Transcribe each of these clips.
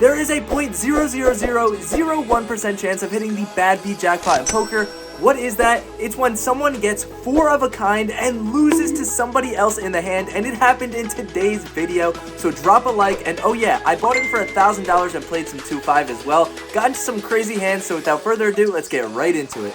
there is a 0.00001% chance of hitting the Bad Beat Jackpot in poker. What is that? It's when someone gets 4 of a kind and loses to somebody else in the hand, and it happened in today's video. So drop a like, and oh yeah, I bought in for $1,000 and played some 2-5 as well. Got into some crazy hands, so without further ado, let's get right into it.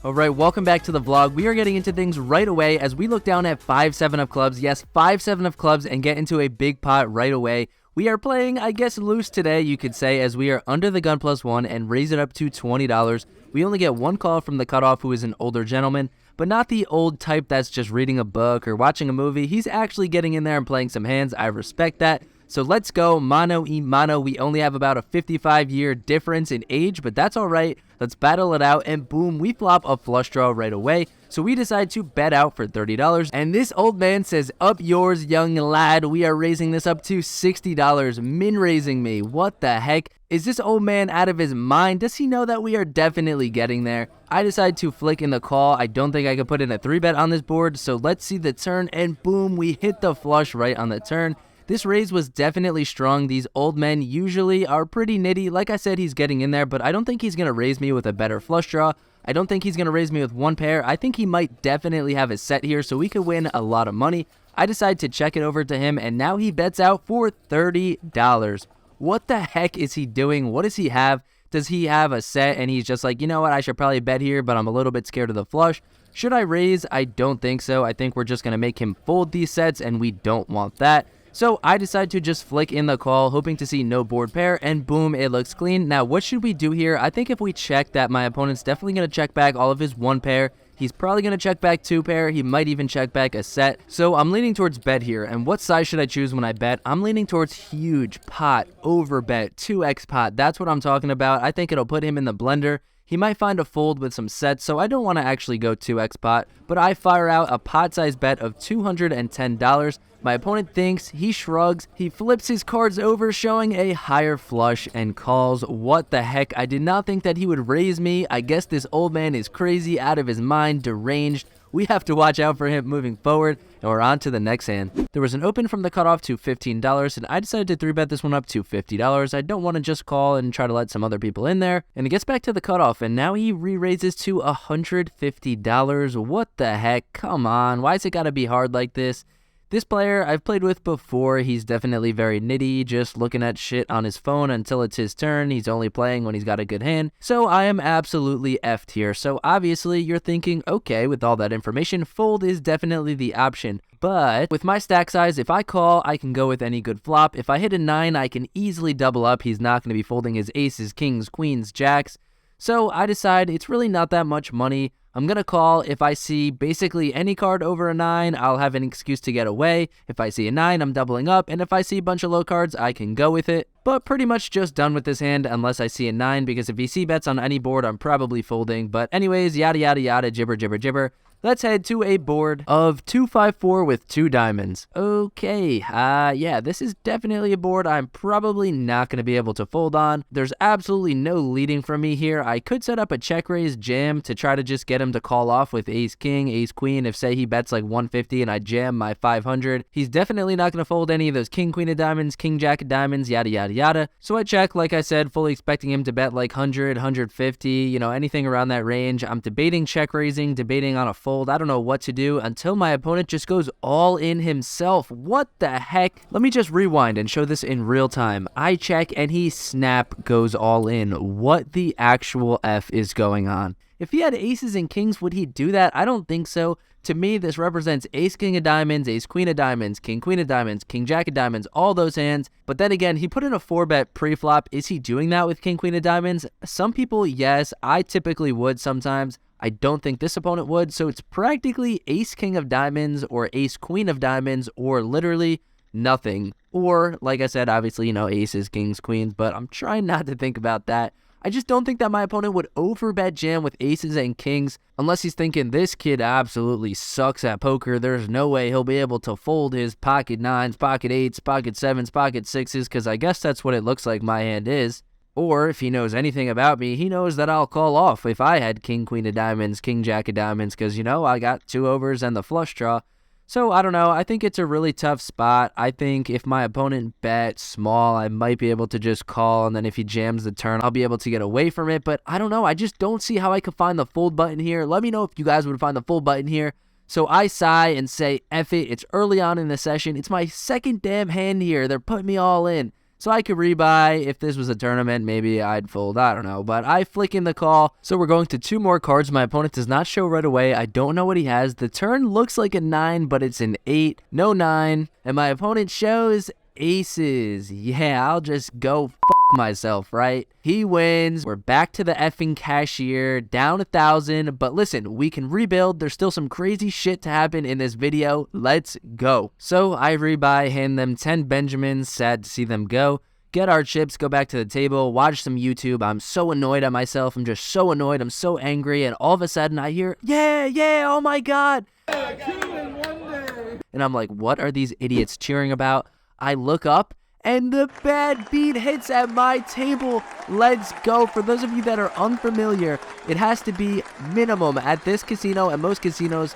Alright, welcome back to the vlog. We are getting into things right away as we look down at 5 7 of clubs. Yes, 5 7 of clubs, and get into a big pot right away. We are playing, I guess, loose today, you could say, as we are under the gun +1 and raise it up to $20. We only get one call from the cutoff, who is an older gentleman, but not the old type that's just reading a book or watching a movie. He's actually getting in there and playing some hands. I respect that. So let's go mano y mano. We only have about a 55-year difference in age, but that's all right. Let's battle it out, and boom, we flop a flush draw right away. So we decide to bet out for $30, and this old man says, "Up yours, young lad." We are raising this up to $60, min raising me. What the heck? Is this old man out of his mind? Does he know that we are definitely getting there? I decide to flick in the call. I don't think I could put in a 3-bet on this board, so let's see the turn, and boom, we hit the flush right on the turn. This raise was definitely strong. These old men usually are pretty nitty. Like I said, he's getting in there, but I don't think he's going to raise me with a better flush draw. I don't think he's going to raise me with one pair. I think he might definitely have a set here, so we could win a lot of money. I decide to check it over to him, and now he bets out for $30. What the heck is he doing? What does he have? Does he have a set, and he's just like, you know what, I should probably bet here, but I'm a little bit scared of the flush. Should I raise? I don't think so. I think we're just going to make him fold these sets, and we don't want that. So I decide to just flick in the call, hoping to see no board pair, and boom, it looks clean. Now, what should we do here? I think if we check that, my opponent's definitely going to check back all of his 1 pair. He's probably going to check back 2 pair. He might even check back a set. So I'm leaning towards bet here. And what size should I choose when I bet? I'm leaning towards huge pot, over bet, 2x pot. That's what I'm talking about. I think it'll put him in the blender. He might find a fold with some sets, so I don't want to actually go 2x pot, but I fire out a pot-size bet of $210. My opponent thinks, he shrugs, he flips his cards over, showing a higher flush, and calls. What the heck? I did not think that he would raise me. I guess this old man is crazy, out of his mind, deranged. We have to watch out for him moving forward, and we're on to the next hand. There was an open from the cutoff to $15, and I decided to 3-bet this one up to $50. I don't want to just call and try to let some other people in there. And it gets back to the cutoff, and now he re-raises to $150. What the heck? Come on, why is it gotta be hard like this? This player I've played with before. He's definitely very nitty, just looking at shit on his phone until it's his turn. He's only playing when he's got a good hand. So I am absolutely effed here. So obviously you're thinking, okay, with all that information, fold is definitely the option. But with my stack size, if I call, I can go with any good flop. If I hit a 9, I can easily double up. He's not going to be folding his aces, kings, queens, jacks. So I decide it's really not that much money. I'm going to call. If I see basically any card over a 9, I'll have an excuse to get away. If I see a 9, I'm doubling up. And if I see a bunch of low cards, I can go with it. But pretty much just done with this hand unless I see a 9, because if he see bets on any board, I'm probably folding. But anyways, yada yada yada, jibber jibber jibber. Let's head to a board of 2-5-4 with 2 diamonds. Okay, yeah, this is definitely a board I'm probably not going to be able to fold on. There's absolutely no leading from me here. I could set up a check raise jam to try to just get him to call off with ace king, ace queen. If say he bets like 150 and I jam my 500, he's definitely not going to fold any of those king queen of diamonds, king jack of diamonds, yada yada yada. So I check, like I said, fully expecting him to bet like 100, 150, you know, anything around that range. I'm debating check raising, debating on a fold. I don't know what to do until my opponent just goes all in himself. What the heck? Let me just rewind and show this in real time. I check and he snap goes all in. What the actual F is going on? If he had aces and kings, would he do that? I don't think so. To me, this represents ace king of diamonds, ace queen of diamonds, king queen of diamonds, king jack of diamonds, all those hands. But then again, he put in a 4-bet pre-flop. Is he doing that with king queen of diamonds? Some people, yes. I typically would sometimes. I don't think this opponent would, so it's practically ace king of diamonds or ace queen of diamonds or literally nothing. Or, like I said, obviously, you know, aces, kings, queens, but I'm trying not to think about that. I just don't think that my opponent would overbet jam with aces and kings unless he's thinking this kid absolutely sucks at poker. There's no way he'll be able to fold his pocket 9s, pocket 8s, pocket 7s, pocket 6s, because I guess that's what it looks like my hand is. Or if he knows anything about me, he knows that I'll call off if I had king, queen of diamonds, king, jack of diamonds, because, I got 2 overs and the flush draw. So I don't know. I think it's a really tough spot. I think if my opponent bet small, I might be able to just call, and then if he jams the turn, I'll be able to get away from it. But I don't know. I just don't see how I could find the fold button here. Let me know if you guys would find the fold button here. So I sigh and say, F it. It's early on in the session. It's my second damn hand here. They're putting me all in. So I could rebuy. If this was a tournament, maybe I'd fold. I don't know. But I flick in the call. So we're going to 2 more cards. My opponent does not show right away. I don't know what he has. The turn looks like a 9, but it's an 8. No 9. And my opponent shows aces. Yeah, I'll just go fuck myself, right? He wins. We're back to the effing cashier, down 1,000. But listen, we can rebuild. There's still some crazy shit to happen in this video. Let's go. So I rebuy, hand them 10 Benjamins. Sad to see them go. Get our chips, go back to the table, watch some YouTube. I'm so annoyed at myself. I'm just so annoyed. I'm so angry. And all of a sudden I hear, yeah, oh my God. Yeah, 2 in 1 day. And I'm like, what are these idiots cheering about? I look up and the bad beat hits at my table. Let's go. For those of you that are unfamiliar, it has to be minimum at this casino and most casinos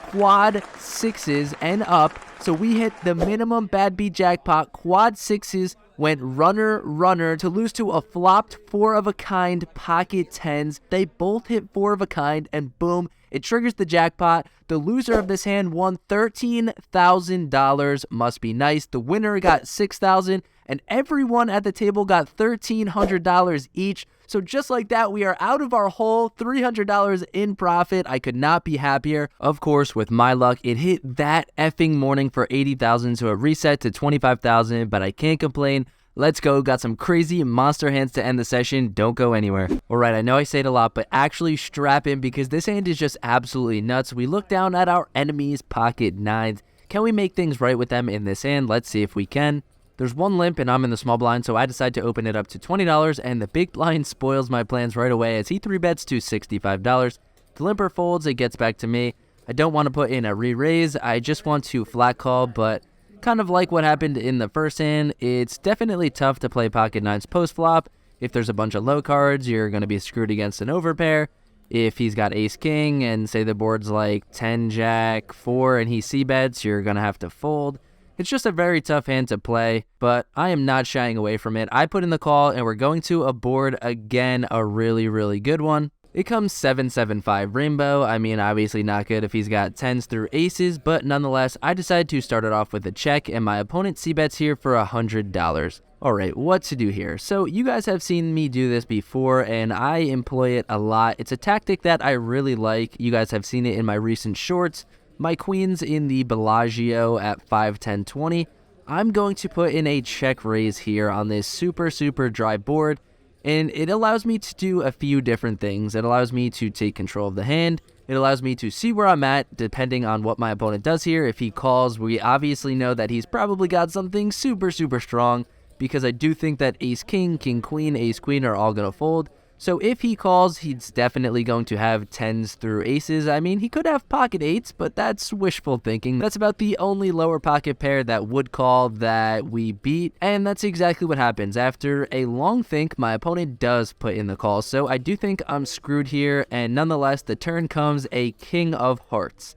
quad 6s and up. So we hit the minimum Bad Beat Jackpot. Quad 6s went runner to lose to a flopped 4 of a kind pocket 10s. They both hit 4 of a kind and boom, it triggers the jackpot. The loser of this hand won $13,000. Must be nice. The winner got $6,000 and everyone at the table got $1,300 each. So just like that, we are out of our hole, $300 in profit. I could not be happier. Of course, with my luck, it hit that effing morning for $80,000, so it reset to $25,000, but I can't complain. Let's go. Got some crazy monster hands to end the session. Don't go anywhere. All right, I know I say it a lot, but actually strap in because this hand is just absolutely nuts. We look down at our enemy's pocket 9s. Can we make things right with them in this hand? Let's see if we can. There's 1 limp and I'm in the small blind, so I decide to open it up to $20, and the big blind spoils my plans right away as he 3-bets to $65. The limper folds, it gets back to me. I don't want to put in a re-raise, I just want to flat call, but kind of like what happened in the first hand, it's definitely tough to play pocket 9s post-flop. If there's a bunch of low cards, you're going to be screwed against an overpair. If he's got ace-king and say the board's like 10-jack-4 and he c-bets, you're going to have to fold. It's just a very tough hand to play, but I am not shying away from it. I put in the call, and we're going to a board again, a really good one. It comes 7-7-5 rainbow. I mean, obviously not good if he's got 10s through aces, but nonetheless, I decided to start it off with a check, and my opponent c-bets here for $100. Alright, what to do here? So you guys have seen me do this before, and I employ it a lot. It's a tactic that I really like. You guys have seen it in my recent shorts. My queen's in the Bellagio at 5, 10, 20. I'm going to put in a check raise here on this super dry board, and it allows me to do a few different things. It allows me to take control of the hand. It allows me to see where I'm at depending on what my opponent does here. If he calls, we obviously know that he's probably got something super strong, because I do think that ace-king, king-queen, ace-queen are all going to fold. So if he calls, he's definitely going to have 10s through aces. I mean, he could have pocket 8s, but that's wishful thinking. That's about the only lower pocket pair that would call that we beat, and that's exactly what happens. After a long think, my opponent does put in the call, so I do think I'm screwed here, and nonetheless, the turn comes a king of hearts.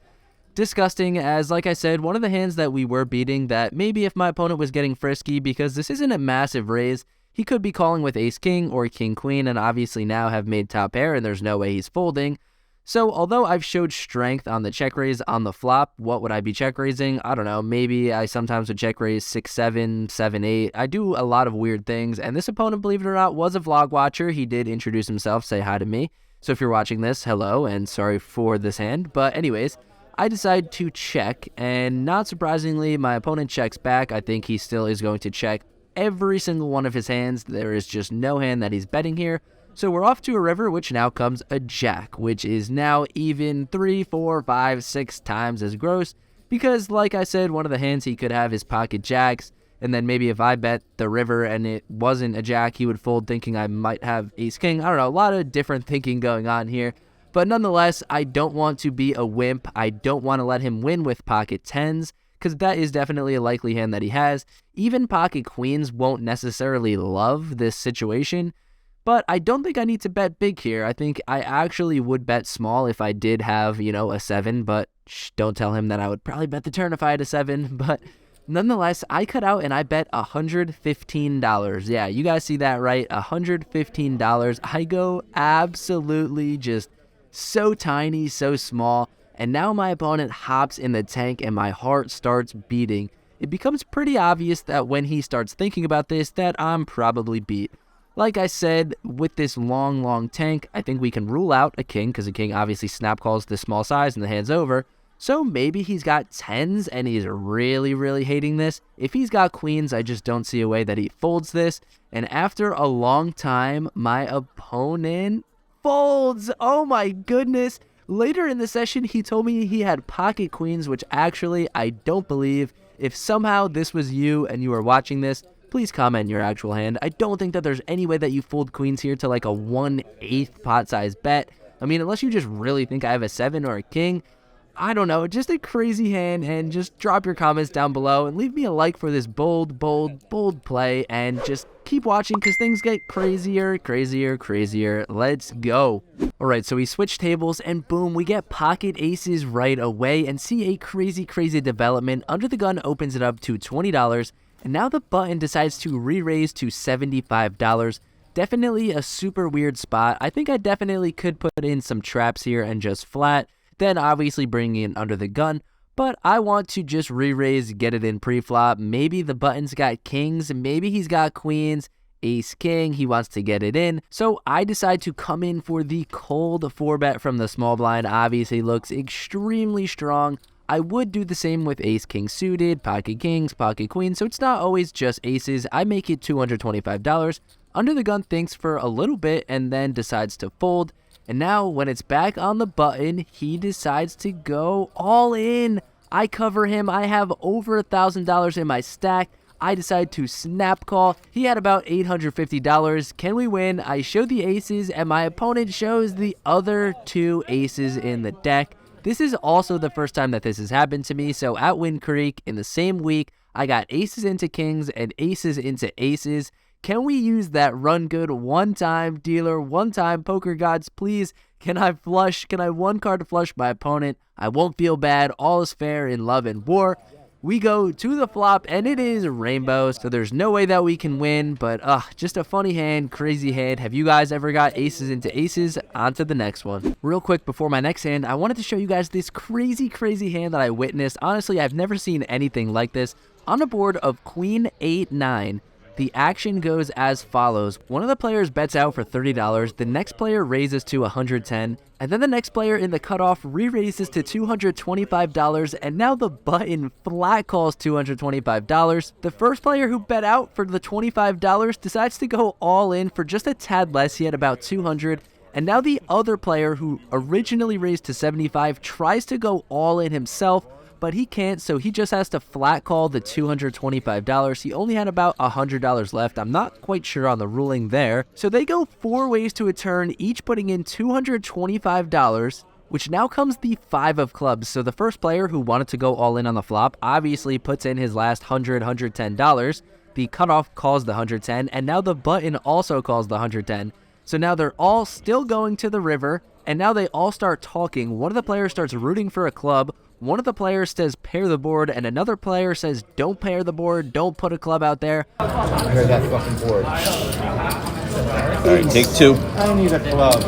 Disgusting, as like I said, one of the hands that we were beating that maybe if my opponent was getting frisky, because this isn't a massive raise, he could be calling with ace-king or king-queen and obviously now have made top pair and there's no way he's folding. So although I've showed strength on the check raise on the flop, what would I be check raising? I don't know, maybe I sometimes would check raise 6-7, 7-8. I do a lot of weird things, and this opponent, believe it or not, was a vlog watcher. He did introduce himself, say hi to me. So if you're watching this, hello, and sorry for this hand. But anyways, I decide to check, and not surprisingly, my opponent checks back. I think he still is going to check every single one of his hands. There is just no hand that he's betting here. So we're off to a river, which now comes a jack, which is now even 3, 4, 5, 6 times as gross, because like I said, one of the hands he could have is pocket jacks, and then maybe if I bet the river and it wasn't a jack, he would fold thinking I might have ace-king. I don't know, a lot of different thinking going on here. But nonetheless, I don't want to be a wimp. I don't want to let him win with pocket 10s, because that is definitely a likely hand that he has. Even pocket queens won't necessarily love this situation. But I don't think I need to bet big here. I think I actually would bet small if I did have, a 7, but don't tell him that I would probably bet the turn if I had a 7. But nonetheless, I cut out and I bet $115. Yeah, you guys see that right? $115. I go absolutely just so tiny, so small. And now my opponent hops in the tank and my heart starts beating. It becomes pretty obvious that when he starts thinking about this, that I'm probably beat. Like I said, with this long tank, I think we can rule out a king, because a king obviously snap calls this small size and the hand's over. So maybe he's got 10s and he's really hating this. If he's got queens, I just don't see a way that he folds this. And after a long time, my opponent folds. Oh my goodness. Later in the session, he told me he had pocket queens, which actually I don't believe. If somehow this was you and you are watching this, please comment your actual hand. I don't think that there's any way that you fold queens here to like a 1/8 pot size bet. I mean, unless you just really think I have a 7 or a king. I don't know, just a crazy hand, and just drop your comments down below and leave me a like for this bold play, and just keep watching because things get crazier. Let's go. Alright, so we switch tables and boom, we get pocket aces right away and see a crazy development. Under the gun opens it up to $20, and now the button decides to re-raise to $75. Definitely a super weird spot. I think I definitely could put in some traps here and just flat, then obviously bringing in under the gun, but I want to just re-raise, get it in pre-flop. Maybe the button's got kings, maybe he's got queens, ace king, he wants to get it in. So I decide to come in for the cold 4-bet from the small blind. Obviously looks extremely strong. I would do the same with ace king suited, pocket kings, pocket queens, so it's not always just aces. I make it $225. Under the gun thinks for a little bit and then decides to fold. And now when it's back on the button, he decides to go all in. I cover him. I have over $1,000 in my stack. I decide to snap call. He had about $850. Can we win? I show the aces and my opponent shows the other 2 aces in the deck. This is also the first time that this has happened to me. So at Wind Creek in the same week, I got aces into kings and aces into aces. Can we use that run good one time, dealer, one time, poker gods, please? Can I flush? Can I one card flush my opponent? I won't feel bad. All is fair in love and war. We go to the flop and it is rainbow, so there's no way that we can win, but just a funny hand, crazy hand. Have you guys ever got aces into aces? On to the next one. Real quick before my next hand, I wanted to show you guys this crazy hand that I witnessed. Honestly, I've never seen anything like this. On a board of queen 8-9, the action goes as follows. One of the players bets out for $30, the next player raises to $110, and then the next player in the cutoff re-raises to $225, and now the button flat calls $225. The first player who bet out for the $25 decides to go all in for just a tad less. He had about $200. And now the other player who originally raised to $75 tries to go all in himself, but he can't, so he just has to flat call the $225. He only had about $100 left. I'm not quite sure on the ruling there. So they go 4 ways to a turn, each putting in $225, which now comes the 5 of clubs. So the first player who wanted to go all in on the flop obviously puts in his last $110. The cutoff calls the 110, and now the button also calls the 110. So now they're all still going to the river, and now they all start talking. One of the players starts rooting for a club. One of the players says pair the board, and another player says don't pair the board, don't put a club out there. I heard that fucking board. Alright, take 2. I need a club.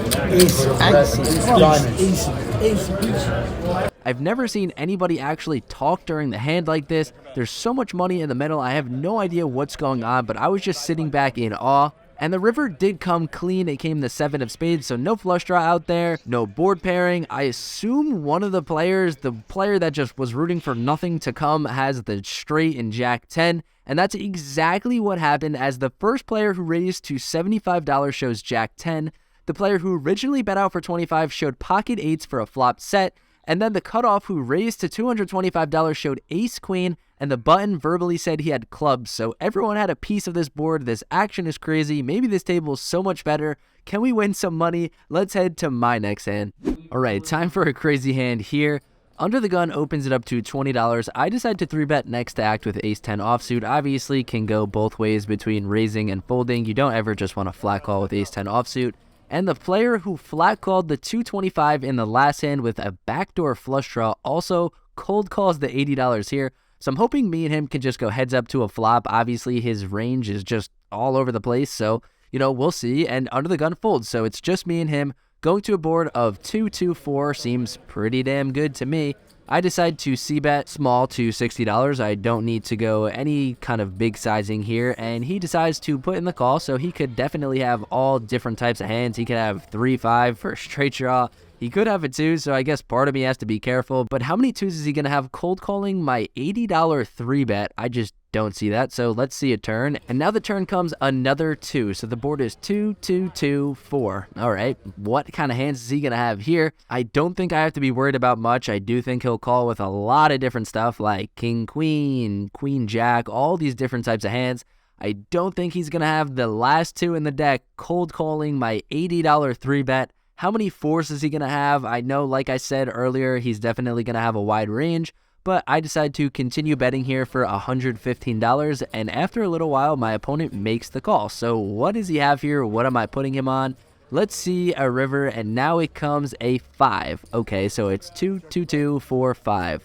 I've never seen anybody actually talk during the hand like this. There's so much money in the middle, I have no idea what's going on, but I was just sitting back in awe. And the river did come clean. It came the 7 of spades, so no flush draw out there, no board pairing. I assume one of the players, the player that just was rooting for nothing to come, has the straight in Jack 10. And that's exactly what happened, as the first player who raised to $75 shows Jack 10. The player who originally bet out for $25 showed pocket 8s for a flop set. And then the cutoff who raised to $225 showed ace queen, and the button verbally said he had clubs. So everyone had a piece of this board. This action is crazy. Maybe this table is so much better. Can we win some money? Let's head to my next hand. All right, time for a crazy hand here. Under the gun opens it up to $20. I decide to 3-bet next to act with ace-10 offsuit. Obviously, can go both ways between raising and folding. You don't ever just want to flat call with ace-10 offsuit. And the player who flat called the 225 in the last hand with a backdoor flush draw also cold calls the $80 here. So I'm hoping me and him can just go heads up to a flop. Obviously, his range is just all over the place. So, we'll see. And under the gun folds. So it's just me and him going to a board of 2-2-4. Seems pretty damn good to me. I decide to c-bet small to $60. I don't need to go any kind of big sizing here. And he decides to put in the call. So he could definitely have all different types of hands. He could have 3-5 for a straight draw. He could have a 2, so I guess part of me has to be careful. But how many 2s is he going to have cold calling my $80 3-bet? I just don't see that. So let's see a turn. And now the turn comes another 2. So the board is 2-2-2-4. All right. What kind of hands is he going to have here? I don't think I have to be worried about much. I do think he'll call with a lot of different stuff like king, queen, queen, jack, all these different types of hands. I don't think he's going to have the last 2 in the deck cold calling my $80 3-bet. How many 4s is he going to have? I know, like I said earlier, he's definitely going to have a wide range, but I decide to continue betting here for $115, and after a little while, my opponent makes the call. So what does he have here? What am I putting him on? Let's see a river, and now it comes a 5. Okay, so it's 2-2-2-4-5.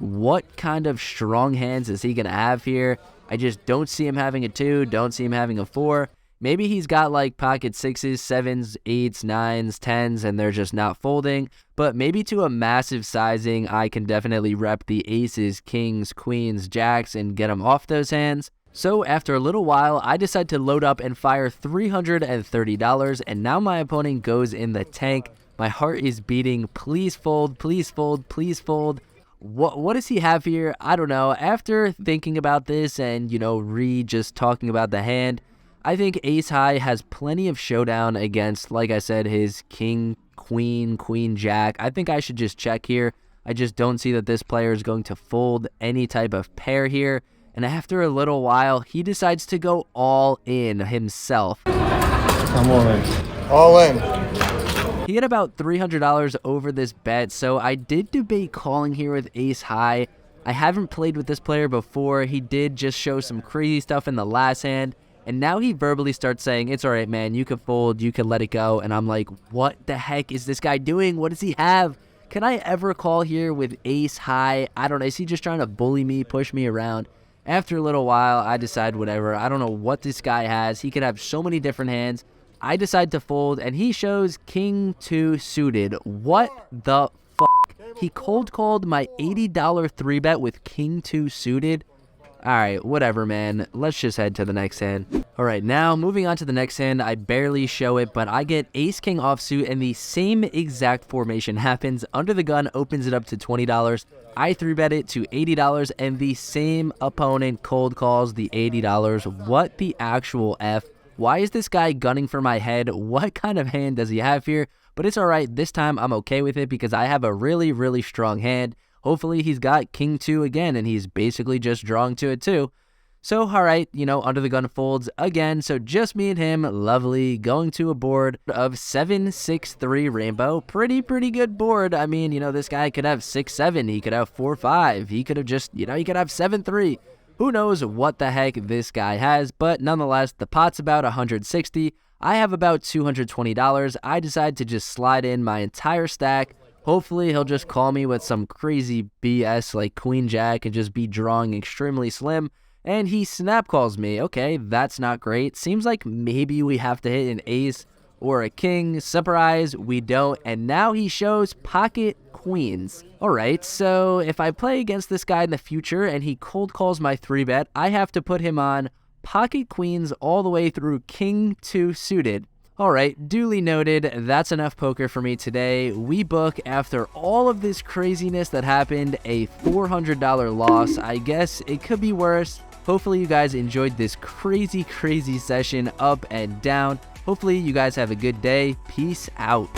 What kind of strong hands is he going to have here? I just don't see him having a 2, don't see him having a 4. Maybe he's got like pocket 6s, 7s, 8s, 9s, 10s, and they're just not folding. But maybe to a massive sizing, I can definitely rep the aces, kings, queens, jacks, and get them off those hands. So after a little while, I decide to load up and fire $330, and now my opponent goes in the tank. My heart is beating. Please fold, please fold, please fold. What does he have here? I don't know. After thinking about this and, just talking about the hand, I think ace high has plenty of showdown against, like I said, his king, queen, queen, jack. I think I should just check here. I just don't see that this player is going to fold any type of pair here. And after a little while, he decides to go all in himself. I'm all in. All in. He had about $300 over this bet, so I did debate calling here with ace high. I haven't played with this player before. He did just show some crazy stuff in the last hand. And now he verbally starts saying, it's all right, man, you can fold, you can let it go. And I'm like, what the heck is this guy doing? What does he have? Can I ever call here with ace high? I don't know. Is he just trying to bully me, push me around? After a little while, I decide whatever. I don't know what this guy has. He could have so many different hands. I decide to fold, and he shows king 2 suited. What the fuck? He cold called my $80 3-bet with king 2 suited. Alright, whatever, man. Let's just head to the next hand. Alright, now moving on to the next hand. I barely show it, but I get ace-king offsuit, and the same exact formation happens. Under the gun opens it up to $20. I 3-bet it to $80, and the same opponent cold calls the $80. What the actual F? Why is this guy gunning for my head? What kind of hand does he have here? But it's alright. This time I'm okay with it because I have a really, really strong hand. Hopefully he's got king 2 again, and he's basically just drawing to it too. So, alright, under the gun folds again. So just me and him, lovely, going to a board of 7-6-3 rainbow. Pretty good board. I mean, this guy could have 6-7. He could have 4-5. He could have just, he could have 7-3. Who knows what the heck this guy has, but nonetheless, the pot's about 160. I have about $220. I decide to just slide in my entire stack. Hopefully, he'll just call me with some crazy BS like queen jack and just be drawing extremely slim. And he snap calls me. Okay, that's not great. Seems like maybe we have to hit an ace or a king. Surprise, we don't. And now he shows pocket queens. Alright, so if I play against this guy in the future and he cold calls my 3-bet, I have to put him on pocket queens all the way through king 2 suited. Alright, duly noted. That's enough poker for me today. We book, after all of this craziness that happened, a $400 loss. I guess it could be worse. Hopefully you guys enjoyed this crazy session up and down. Hopefully you guys have a good day. Peace out.